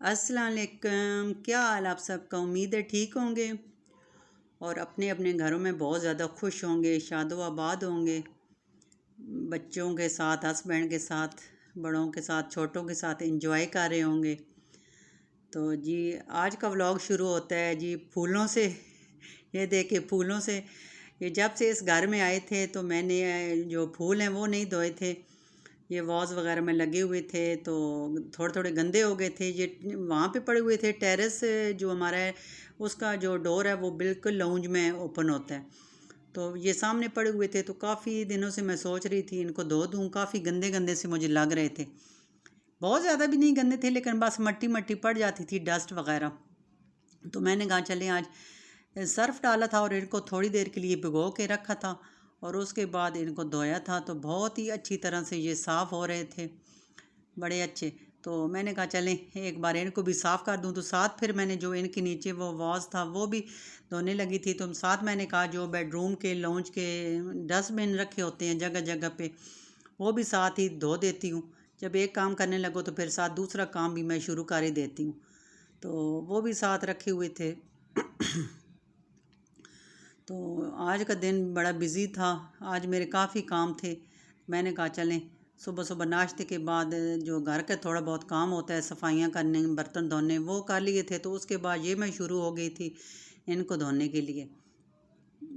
अस्सलाम वालेकुम। क्या हाल आप सबका? उम्मीद है ठीक होंगे और अपने अपने घरों में बहुत ज़्यादा खुश होंगे, शादो आबाद होंगे, बच्चों के साथ, हस्बैंड के साथ, बड़ों के साथ, छोटों के साथ एंजॉय कर रहे होंगे। तो जी, आज का व्लॉग शुरू होता है जी फूलों से। ये देखिए फूलों से, ये जब से इस घर में आए थे तो मैंने जो फूल हैं वो नहीं धोए थे। ये वॉज वगैरह में लगे हुए थे तो थोड़े थोड़े गंदे हो गए थे। ये वहाँ पे पड़े हुए थे। टेरेस जो हमारा है उसका जो डोर है वो बिल्कुल लाउंज में ओपन होता है, तो ये सामने पड़े हुए थे। तो काफ़ी दिनों से मैं सोच रही थी इनको धो दूँ, काफ़ी गंदे गंदे से मुझे लग रहे थे। बहुत ज़्यादा भी नहीं गंदे थे लेकिन बस मट्टी मट्टी पड़ जाती थी, डस्ट वगैरह। तो मैंने कहा चलें आज सर्फ़ डाला था और इनको थोड़ी देर के लिए भिगो के रखा था और उसके बाद इनको धोया था तो बहुत ही अच्छी तरह से ये साफ़ हो रहे थे, बड़े अच्छे। तो मैंने कहा चलें एक बार इनको भी साफ़ कर दूं। तो साथ फिर मैंने जो इनके नीचे वो वॉज था वो भी धोने लगी थी। तो साथ मैंने कहा जो बेडरूम के लॉन्च के डस्टबिन रखे होते हैं जगह जगह पे, वो भी साथ ही धो देती हूँ। जब एक काम करने लगो तो फिर साथ दूसरा काम भी मैं शुरू कर ही देती हूँ। तो वो भी साथ रखे हुए थे। तो आज का दिन बड़ा बिज़ी था, आज मेरे काफ़ी काम थे। मैंने कहा चलें सुबह सुबह नाश्ते के बाद जो घर का थोड़ा बहुत काम होता है, सफाइयाँ करने, बर्तन धोने, वो कर लिए थे। तो उसके बाद ये मैं शुरू हो गई थी इनको धोने के लिए।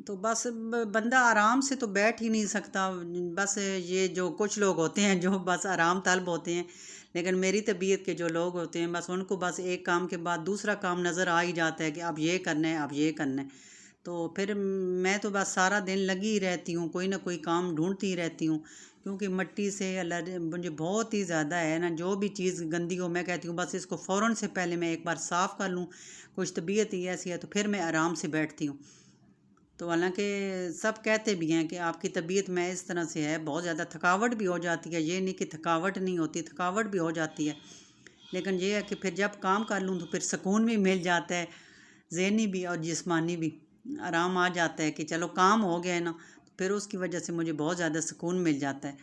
तो बस बंदा आराम से तो बैठ ही नहीं सकता। बस ये जो कुछ लोग होते हैं जो बस आराम तलब होते हैं, लेकिन मेरी तबीयत के जो लोग होते हैं बस उनको बस एक काम के बाद दूसरा काम नज़र आ ही जाता है कि अब ये करना है, अब ये करना है। तो फिर मैं तो बस सारा दिन लगी ही रहती हूँ, कोई ना कोई काम ढूंढती ही रहती हूँ। क्योंकि मिट्टी से एलर्जी मुझे बहुत ही ज़्यादा है ना, जो भी चीज़ गंदी हो मैं कहती हूँ बस इसको फ़ौरन से पहले मैं एक बार साफ़ कर लूँ। कुछ तबीयत ही ऐसी है तो फिर मैं आराम से बैठती हूँ। तो हालांकि सब कहते भी हैं कि आपकी तबीयत में इस तरह से है, बहुत ज़्यादा थकावट भी हो जाती है। ये नहीं कि थकावट नहीं होती, थकावट भी हो जाती है, लेकिन ये है कि फिर जब काम कर लूँ तो फिर सुकून भी मिल जाता है, ज़हनी भी और जिस्मानी भी आराम आ जाता है कि चलो काम हो गया है ना। तो फिर उसकी वजह से मुझे बहुत ज़्यादा सुकून मिल जाता है।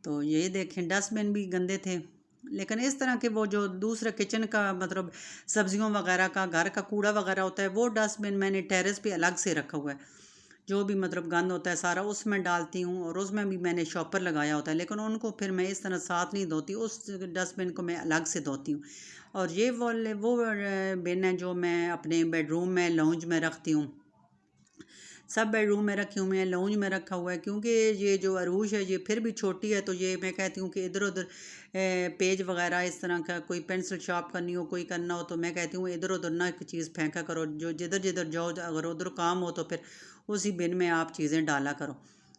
तो ये देखें डस्टबिन भी गंदे थे, लेकिन इस तरह के वो जो दूसरा किचन का मतलब सब्जियों वगैरह का घर का कूड़ा वगैरह होता है वो डस्टबिन मैंने टेरेस पे अलग से रखा हुआ है। जो भी मतलब गंद होता है सारा उसमें डालती हूँ और उसमें भी मैंने शॉपर लगाया होता है, लेकिन उनको फिर मैं इस तरह साथ नहीं धोती, उस डस्टबिन को मैं अलग से धोती हूँ। और ये वो बिन है जो मैं अपने बेडरूम में लाउंज में रखती हूँ। सब बेडरूम में रखे हुए हैं, लाउंज में रखा हुआ है, क्योंकि ये जो अरूश है ये फिर भी छोटी है। तो ये मैं कहती हूँ कि इधर उधर पेज वगैरह इस तरह का कोई पेंसिल शार्प करनी हो, कोई करना हो, तो मैं कहती हूँ इधर उधर ना एक चीज़ फेंका करो, जो जिधर जिधर जाओ अगर उधर काम हो तो फिर उसी बिन में आप चीज़ें डाला करो।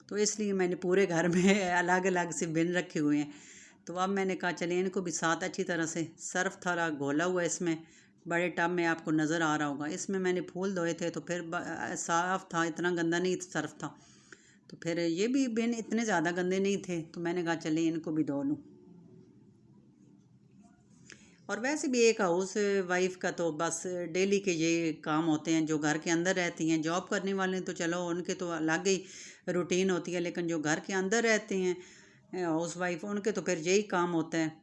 तो इसलिए मैंने पूरे घर में अलग अलग से बिन रखे हुए हैं। तो अब मैंने कहा चलिए इनको भी साथ अच्छी तरह से, सर्फ थोड़ा घोला हुआ है इसमें, बड़े टब में आपको नज़र आ रहा होगा, इसमें मैंने फूल धोए थे तो फिर साफ़ था, इतना गंदा नहीं सर्फ था। तो फिर ये भी बिन इतने ज़्यादा गंदे नहीं थे, तो मैंने कहा चलिए इनको भी धो लूँ। और वैसे भी एक हाउस वाइफ का तो बस डेली के ये काम होते हैं। जो घर के अंदर रहती हैं, जॉब करने वाले तो चलो उनके तो अलग ही रूटीन होती है, लेकिन जो घर के अंदर रहते हैं हाउस वाइफ, उनके तो फिर यही काम होता है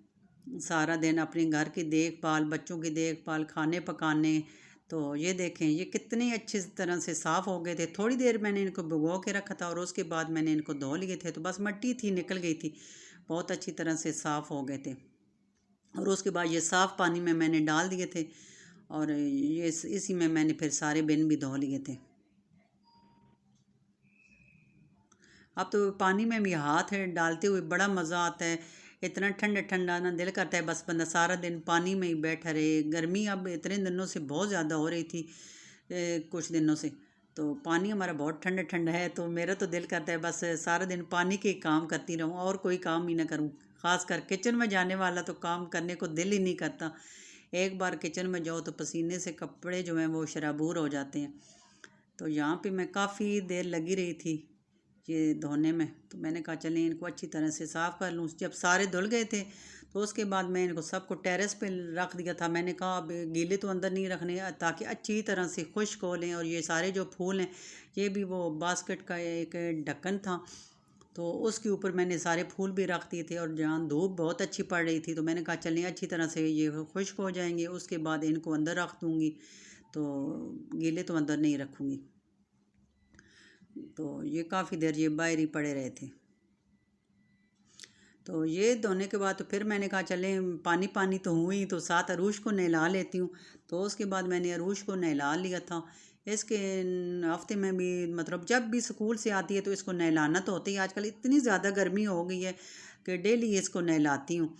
सारा दिन, अपने घर की देखभाल, बच्चों की देखभाल, खाने पकाने। तो ये देखें ये कितनी अच्छी तरह से साफ़ हो गए थे। थोड़ी देर मैंने इनको भिगो के रखा था और उसके बाद मैंने इनको धो लिए थे, तो बस मिट्टी थी निकल गई थी, बहुत अच्छी तरह से साफ़ हो गए थे। और उसके बाद ये साफ़ पानी में मैंने डाल दिए थे और ये इसी में मैंने फिर सारे बिन भी धो लिए थे। अब तो पानी में भी हाथ है डालते हुए बड़ा मज़ा आता है, इतना ठंडा ठंडा ना दिल करता है बस बंदा सारा दिन पानी में ही बैठा रहे। गर्मी अब इतने दिनों से बहुत ज़्यादा हो रही थी, कुछ दिनों से। तो पानी हमारा बहुत ठंडा ठंडा है, तो मेरा तो दिल करता है बस सारा दिन पानी के काम करती रहूँ और कोई काम ही ना करूँ। ख़ास कर किचन में जाने वाला तो काम करने को दिल ही नहीं करता। एक बार किचन में जाओ तो पसीने से कपड़े जो हैं वो शराबूर हो जाते हैं। तो यहाँ पे मैं काफ़ी देर लगी रही थी ये धोने में। तो मैंने कहा चलें इनको अच्छी तरह से साफ़ कर लूँ। जब सारे धुल गए थे तो उसके बाद मैं इनको सबको टेरेस पे रख दिया था। मैंने कहा अब गीले तो अंदर नहीं रखने, ताकि अच्छी तरह से खुश्क हो लें। और ये सारे जो फूल हैं ये भी वो बास्केट का एक ढक्कन था, तो उसके ऊपर मैंने सारे फूल भी रख दिए थे, और जहाँ धूप बहुत अच्छी पड़ रही थी तो मैंने कहा चलें अच्छी तरह से ये खुश्क हो जाएंगे, उसके बाद इनको अंदर रख दूँगी। तो गीले तो अंदर नहीं रखूँगी। तो ये काफ़ी देर ये बाहर ही पड़े रहे थे। तो ये धोने के बाद तो फिर मैंने कहा चलें पानी पानी तो हुई, तो साथ अरूश को नहला लेती हूँ। तो उसके बाद मैंने अरूश को नहला लिया था। इसके हफ्ते में भी मतलब जब भी स्कूल से आती है तो इसको नहलाना तो होता ही। आजकल इतनी ज़्यादा गर्मी हो गई है कि डेली इसको नहलाती हूँ।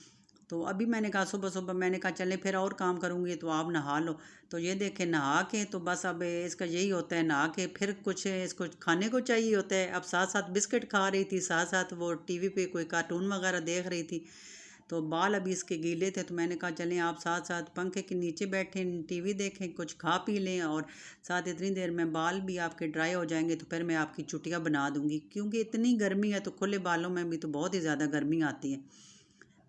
तो अभी मैंने कहा सुबह सुबह मैंने कहा चले फिर और काम करूँगी तो आप नहा लो। तो ये देखें नहा के तो बस अब इसका यही होता है, नहा के फिर कुछ इसको खाने को चाहिए होता है। अब साथ साथ बिस्किट खा रही थी, साथ साथ वो टीवी पे कोई कार्टून वगैरह देख रही थी। तो बाल अभी इसके गीले थे तो मैंने कहा चलें आप साथ साथ पंखे के नीचे बैठे टीवी देखें, कुछ खा पी लें, और साथ इतनी देर में बाल भी आपके ड्राई हो जाएंगे तो फिर मैं आपकी चुटियाँ बना दूँगी। क्योंकि इतनी गर्मी है तो खुले बालों में भी तो बहुत ही ज़्यादा गर्मी आती है।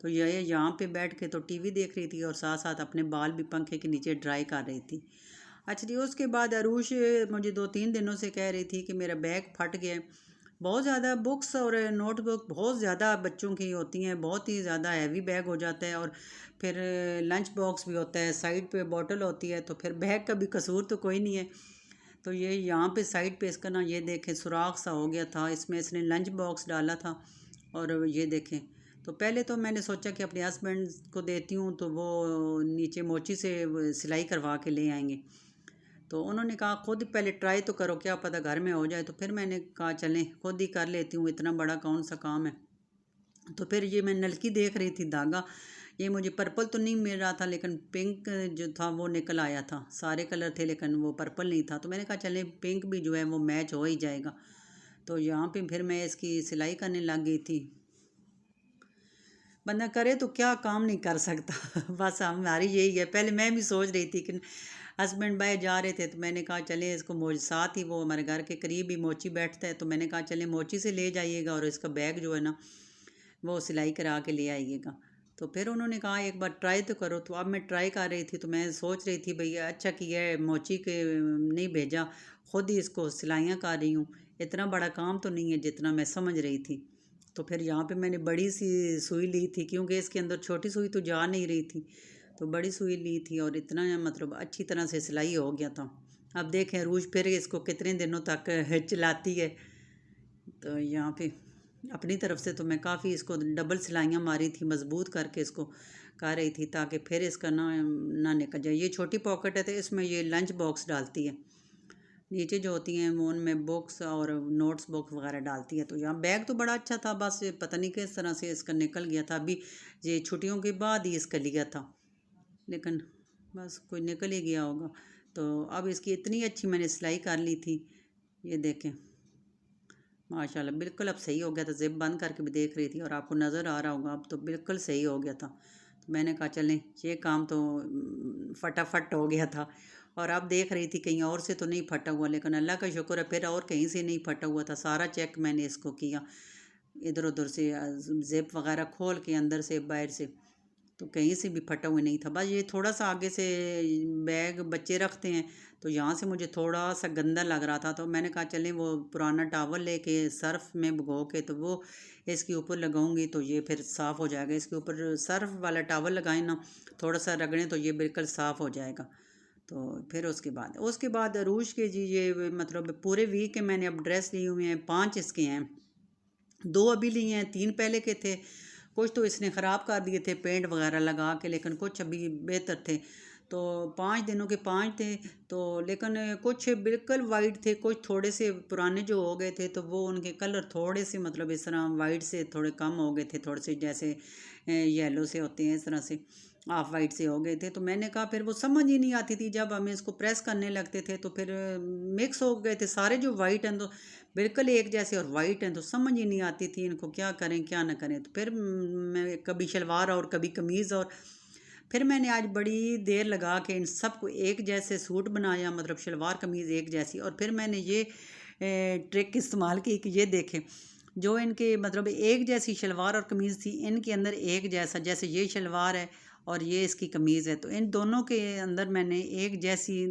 तो ये यहाँ पे बैठ के तो टीवी देख रही थी और साथ साथ अपने बाल भी पंखे के नीचे ड्राई कर रही थी। अच्छा जी, उसके बाद अरूश मुझे 2-3 दिनों से कह रही थी कि मेरा बैग फट गया है। बहुत ज़्यादा बुक्स और नोटबुक बहुत ज़्यादा बच्चों की होती हैं, बहुत ही ज़्यादा हैवी बैग हो जाता है, और फिर लंच बॉक्स भी होता है, साइड पे बॉटल होती है, तो फिर बैग का भी कसूर तो कोई नहीं है। तो ये यहाँ पे साइड पे इसका ना ये देखें सुराख सा हो गया था, इसमें इसने लंच बॉक्स डाला था। और ये देखें, तो पहले तो मैंने सोचा कि अपने हस्बैंड को देती हूँ तो वो नीचे मोची से सिलाई करवा के ले आएंगे। तो उन्होंने कहा खुद पहले ट्राई तो करो, क्या पता घर में हो जाए। तो फिर मैंने कहा चलें खुद ही कर लेती हूँ, इतना बड़ा कौन सा काम है। तो फिर ये मैं नलकी देख रही थी धागा, ये मुझे पर्पल तो नहीं मिल रहा था लेकिन पिंक जो था वो निकल आया था। सारे कलर थे लेकिन वो पर्पल नहीं था। तो मैंने कहा चलें पिंक भी जो है वो मैच हो ही जाएगा। तो यहाँ पे फिर मैं इसकी सिलाई करने लग गई थी। बंदा करे तो क्या काम नहीं कर सकता बस हमारी यही है। पहले मैं भी सोच रही थी कि हस्बैंड बाहर जा रहे थे तो मैंने कहा चले इसको मोच साथ ही, वो हमारे घर के करीब ही मोची बैठता है, तो मैंने कहा चले मोची से ले जाइएगा और इसका बैग जो है ना वो सिलाई करा के ले आइएगा। तो फिर उन्होंने कहा एक बार ट्राई तो करो। तो अब मैं ट्राई कर रही थी तो मैं सोच रही थी भैया अच्छा किया है मोची के नहीं भेजा, खुद ही इसको सिलाइयाँ कर रही हूँ। इतना बड़ा काम तो नहीं है जितना मैं समझ रही थी। तो फिर यहाँ पे मैंने बड़ी सी सुई ली थी क्योंकि इसके अंदर छोटी सुई तो जा नहीं रही थी। तो बड़ी सुई ली थी और इतना मतलब अच्छी तरह से सिलाई हो गया था। अब देखें रूज फिर इसको कितने दिनों तक चलाती है। तो यहाँ पे अपनी तरफ से तो मैं काफ़ी इसको डबल सिलाइयाँ मारी थी, मज़बूत करके इसको कर रही थी ताकि फिर इसका ना निकल जाए। ये छोटी पॉकेट है तो इसमें ये लंच बॉक्स डालती है, नीचे जो होती हैं वो उनमें बुक्स और नोट्स बुक वगैरह डालती है। तो यहाँ बैग तो बड़ा अच्छा था, बस ये पता नहीं किस तरह से इसका निकल गया था। अभी ये छुट्टियों के बाद ही इसका लिया था लेकिन बस कोई निकल ही गया होगा। तो अब इसकी इतनी अच्छी मैंने सिलाई कर ली थी, ये देखें माशाल्लाह बिल्कुल अब सही हो गया था। ज़िप बंद करके भी देख रही थी और आपको नज़र आ रहा होगा अब तो बिल्कुल सही हो गया था। तो मैंने कहा चलें ये काम तो फटाफट हो गया था। और अब देख रही थी कहीं और से तो नहीं फटा हुआ, लेकिन अल्लाह का शुक्र है फिर और कहीं से नहीं फटा हुआ था। सारा चेक मैंने इसको किया, इधर उधर से ज़िप वगैरह खोल के अंदर से बाहर से, तो कहीं से भी फटा हुआ नहीं था। बस ये थोड़ा सा आगे से बैग बच्चे रखते हैं तो यहाँ से मुझे थोड़ा सा गंदा लग रहा था। तो मैंने कहा चलें वो पुराना टावल लेके सर्फ़ में भिगो के तो वो इसके ऊपर लगाऊंगी तो ये फिर साफ़ हो जाएगा। इसके ऊपर सर्फ़ वाला टावल लगाएं ना, थोड़ा सा रगड़ें तो ये बिल्कुल साफ़ हो जाएगा। तो फिर उसके बाद अरूश के जी ये मतलब पूरे वीक के मैंने अब ड्रेस लिए हुए हैं, 5 इसके हैं। 2 अभी लिए हैं, 3 पहले के थे। कुछ तो इसने ख़राब कर दिए थे पेंट वगैरह लगा के, लेकिन कुछ अभी बेहतर थे। तो 5 दिनों के 5 थे। तो लेकिन कुछ बिल्कुल वाइट थे, कुछ थोड़े से पुराने जो हो गए थे तो वो उनके कलर थोड़े से मतलब इस तरह वाइट से थोड़े कम हो गए थे, थोड़े से जैसे येलो से होते हैं इस तरह से ऑफ वाइट से हो गए थे। तो मैंने कहा फिर वो समझ ही नहीं आती थी जब हम इसको प्रेस करने लगते थे तो फिर मिक्स हो गए थे सारे जो वाइट हैं तो बिल्कुल एक जैसे और वाइट हैं, तो समझ ही नहीं आती थी इनको क्या करें क्या ना करें। तो फिर मैं कभी शलवार और कभी कमीज़, और फिर मैंने आज बड़ी देर लगा के इन सबको एक जैसे सूट बनाया, मतलब शलवार कमीज़ एक जैसी। और फिर मैंने ये ट्रिक इस्तेमाल की कि ये देखें जो इनके मतलब एक जैसी शलवार और कमीज़ थी, इनके अंदर एक जैसा, जैसे ये शलवार है और ये इसकी कमीज़ है, तो इन दोनों के अंदर मैंने एक जैसी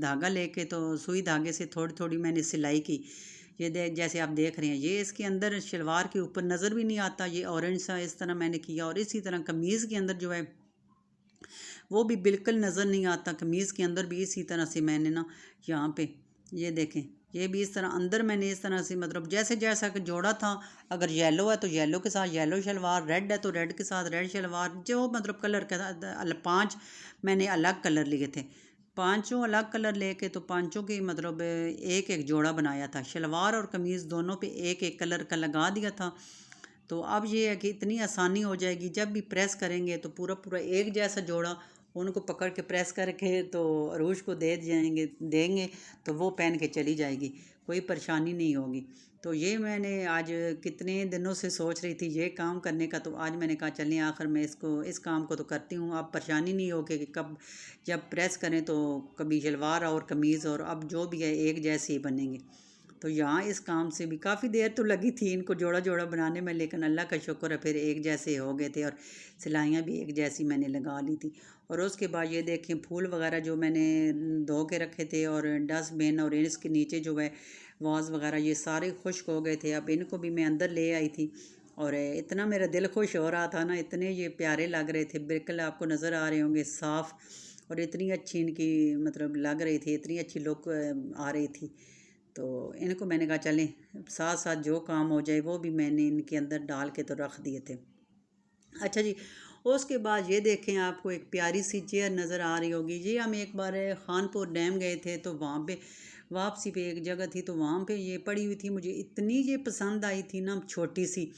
धागा लेके तो सुई धागे से थोड़ी थोड़ी मैंने सिलाई की। ये जैसे आप देख रहे हैं, ये इसके अंदर शलवार के ऊपर नज़र भी नहीं आता, ये ऑरेंज सा इस तरह मैंने किया। और इसी तरह कमीज़ के अंदर जो है वो भी बिल्कुल नज़र नहीं आता। कमीज़ के अंदर भी इसी तरह से मैंने ना यहाँ पे ये देखें, ये भी इस तरह अंदर मैंने इस तरह से मतलब जैसे जैसा कि जोड़ा था। अगर येलो है तो येलो के साथ येलो शलवार, रेड है तो रेड के साथ रेड शलवार, जो मतलब कलर के साथ 5 मैंने अलग कलर लिए थे। पांचों अलग कलर लेके तो पांचों की मतलब एक एक जोड़ा बनाया था। शलवार और कमीज़ दोनों पे एक एक कलर का लगा दिया था। तो अब ये है कि इतनी आसानी हो जाएगी, जब भी प्रेस करेंगे तो पूरा पूरा एक जैसा जोड़ा उनको पकड़ के प्रेस करके तो अरूज को देंगे तो वो पहन के चली जाएगी, कोई परेशानी नहीं होगी। तो ये मैंने आज कितने दिनों से सोच रही थी ये काम करने का, तो आज मैंने कहा चलिए आखिर मैं इस काम को तो करती हूँ। अब परेशानी नहीं होगी कि कब जब प्रेस करें तो कभी शलवार और कमीज़ और अब जो भी है एक जैसे ही बनेंगे। तो यहाँ इस काम से भी काफ़ी देर तो लगी थी इनको जोड़ा जोड़ा बनाने में, लेकिन अल्लाह का शुक्र है फिर एक जैसे हो गए थे और सिलाइयाँ भी एक जैसी मैंने लगा ली थी। और उसके बाद ये देखें फूल वगैरह जो मैंने धो के रखे थे और डस्टबिन और इसके नीचे जो है वाज वगैरह ये सारे खुश्क हो गए थे। अब इनको भी मैं अंदर ले आई थी और इतना मेरा दिल खुश हो रहा था ना, इतने ये प्यारे लग रहे थे, बिल्कुल आपको नज़र आ रहे होंगे साफ़। और इतनी अच्छी इनकी मतलब लग रही थी, इतनी अच्छी लुक आ रही थी। तो इनको मैंने कहा चलें साथ साथ जो काम हो जाए वो भी मैंने इनके अंदर डाल के तो रख दिए थे। अच्छा जी, उसके बाद ये देखें आपको एक प्यारी सी चेयर नज़र आ रही होगी। ये हम एक बार खानपुर डैम गए थे तो वहाँ पे वापसी पे एक जगह थी तो वहाँ पे ये पड़ी हुई थी, मुझे इतनी ये पसंद आई थी ना, छोटी सी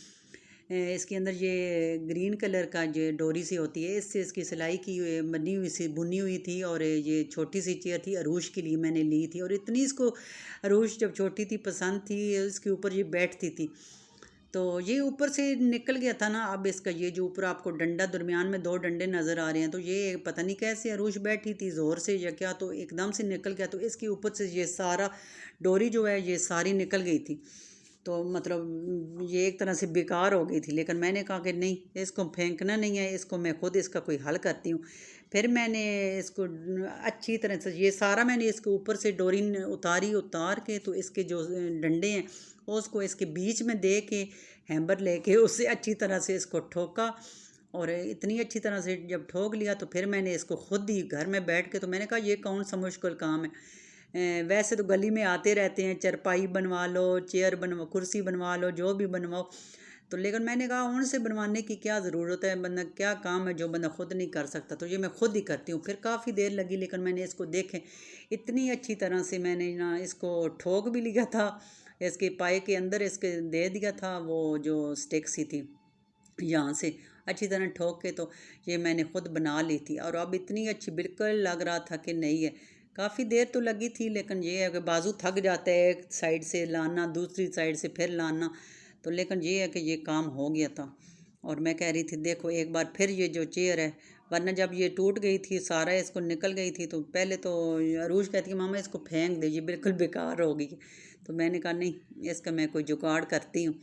इसके अंदर ये ग्रीन कलर का जो डोरी सी होती है इससे इसकी सिलाई की हुई बनी हुई सी बुनी हुई थी। और ये छोटी सी चेयर थी, अरूश के लिए मैंने ली थी और इतनी इसको अरूश जब छोटी थी पसंद थी, इसके ऊपर ये बैठती थी। तो ये ऊपर से निकल गया था ना, अब इसका ये जो ऊपर आपको डंडा दरमियान में 2 डंडे नज़र आ रहे हैं, तो ये पता नहीं कैसे अरूश बैठी थी ज़ोर से या क्या, तो एकदम से निकल गया। तो इसके ऊपर से ये सारा डोरी जो है ये सारी निकल गई थी। तो मतलब ये एक तरह से बेकार हो गई थी, लेकिन मैंने कहा कि नहीं, इसको फेंकना नहीं है, इसको मैं खुद इसका कोई हल करती हूँ। फिर मैंने इसको अच्छी तरह से ये सारा मैंने इसके ऊपर से डोरी उतार के तो इसके जो डंडे हैं उसको इसके बीच में दे के हैम्बर लेके उससे अच्छी तरह से इसको ठोका। और इतनी अच्छी तरह से जब ठोक लिया तो फिर मैंने इसको खुद ही घर में बैठ के, तो मैंने कहा ये कौन सा मुश्किल काम है, वैसे तो गली में आते रहते हैं, चरपाई बनवा लो, चेयर बनवा, कुर्सी बनवा लो, जो भी बनवाओ। तो लेकिन मैंने कहा उनसे बनवाने की क्या ज़रूरत है, बंदा क्या काम है जो बंदा खुद नहीं कर सकता, तो ये मैं खुद ही करती हूँ। फिर काफ़ी देर लगी लेकिन मैंने इसको देखें इतनी अच्छी तरह से मैंने ना इसको ठोक भी लिया था, इसके पाए के अंदर इसके दे दिया था वो जो स्टिक सी थी, यहाँ से अच्छी तरह ठोक के तो ये मैंने ख़ुद बना ली थी। और अब इतनी अच्छी बिल्कुल लग रहा था कि नहीं है। काफ़ी देर तो लगी थी लेकिन ये है कि बाजू थक जाता है, एक साइड से लाना दूसरी साइड से फिर लाना, तो लेकिन ये है कि ये काम हो गया था। और मैं कह रही थी देखो एक बार फिर ये जो चेयर है, वरना जब ये टूट गई थी सारा इसको निकल गई थी तो पहले तो अरूज कहती है मामा इसको फेंक दे, ये बिल्कुल बेकार हो गई। तो मैंने कहा नहीं, इसका मैं कोई जुगाड़ करती हूँ।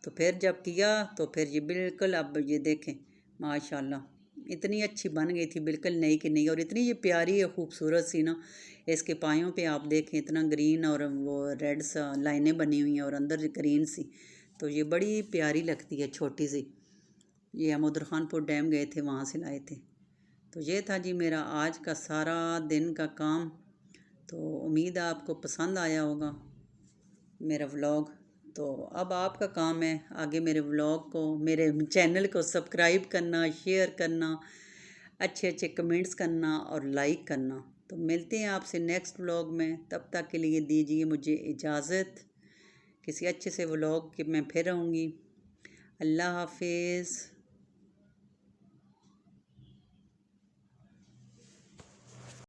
तो फिर जब किया तो फिर ये बिल्कुल, अब ये देखें माशाल्लाह इतनी अच्छी बन गई थी, बिल्कुल नई की नई। और इतनी ये प्यारी है खूबसूरत सी ना, इसके पायों पे आप देखें इतना ग्रीन और वो रेड सा लाइनें बनी हुई हैं और अंदर ग्रीन सी, तो ये बड़ी प्यारी लगती है छोटी सी। ये हम उधर खानपुर डैम गए थे वहाँ से लाए थे। तो ये था जी मेरा आज का सारा दिन का काम। तो उम्मीद है आपको पसंद आया होगा मेरा व्लॉग। तो अब आपका काम है आगे मेरे व्लॉग को, मेरे चैनल को सब्सक्राइब करना, शेयर करना, अच्छे अच्छे कमेंट्स करना और लाइक करना। तो मिलते हैं आपसे नेक्स्ट व्लॉग में, तब तक के लिए दीजिए मुझे इजाज़त। किसी अच्छे से व्लॉग के मैं फिर आऊँगी। अल्लाह हाफिज़।